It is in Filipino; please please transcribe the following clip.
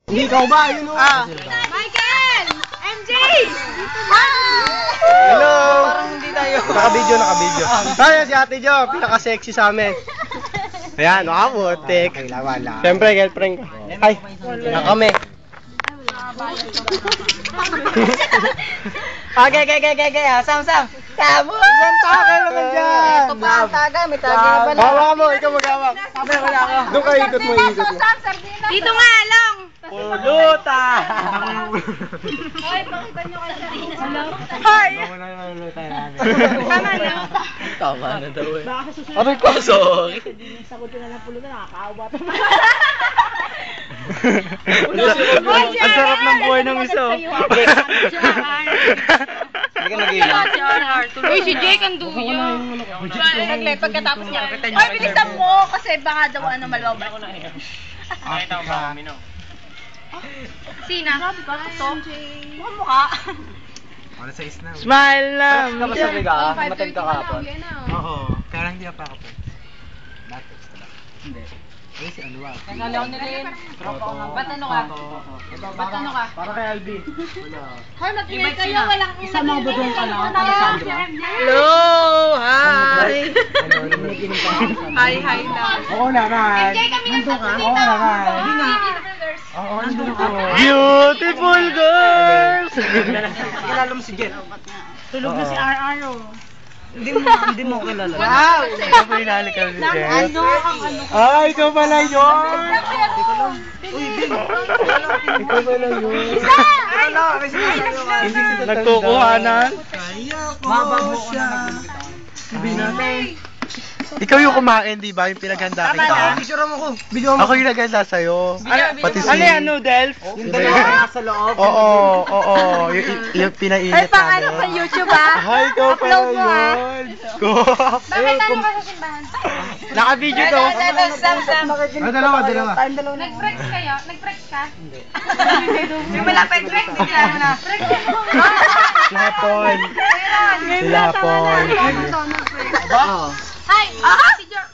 Hindi ikaw ba? Yun o. Michael! MJ! Hello! Parang hindi tayo. Naka-video. Tayo si Ate Jo, pinaka-sexy sa amin. Ayan, nakaputik. Siyempre, girlfriend ko. Ay, na kami. Okay. Sam. Tabo! Isang tagay naman dyan! Ito pa ang tagay. May tagay na ba na? Hawak mo, ikaw mag-hawak. Doon ka ikot mo, ikot mo. Dito nga, Long! Puluta! Hoy, pakita nyo kay Sarina. Hoy! Tama na. Tama na daw eh. Aray ko! Sorry. Sagot ko na lang pulutan, nakakaawa. Ang sarap ng buhay ng isa. Hindi ka nag-iinom. Uy, si Jake ang duyo. Naglet, pagkatapos niya. Hoy, bilisan mo kasi baka daw malaw ba? Sina? Mukha. Smile lang. Kapag sabi ka, matag ka kapon. Oo, kaya hindi pa ako. Hindi. Ay, si ano ba? Nagalaw nila yun. Ba't ano ka? Ba't ano ka? Para kay Albi. Wala. Hoy, mag-ingay kayo. Walang Isa mga budong ka lang. Hello! Hi! Hi lang. Oo naman. MJ, kami ng tatlo dito. Oo naman. Hindi nga. Oo, nandun ako. Beautiful girls! Kilala mo si Jen. Tulog na si RR. Hindi mo kilala. Wow! Ikaw pa hinali ka si Jen. Ano? Ay, ikaw pala yun! Ikaw pala yun. Nagkukuhanan? Mabago siya. Ikaw yung kumain, di ba? Yung pinaghanda kita. Picture mo ko. Ako yung naghanda sa'yo. Pati si... Ano yan, noodles? Yung dalawa sa loob. Oo. Yung pinainit Ay, pang ano sa YouTube ah. Ay, ikaw pala Upload mo, ah. yun. Ko. Bakit ano ka sa simbahan? Naka-video to. Sam. Dalawa. Nag-breaks kayo? Nag-breaks ka? Hindi. May malapit break, hindi ka na. Sila Paul. Sila Paul. Hi! Si George!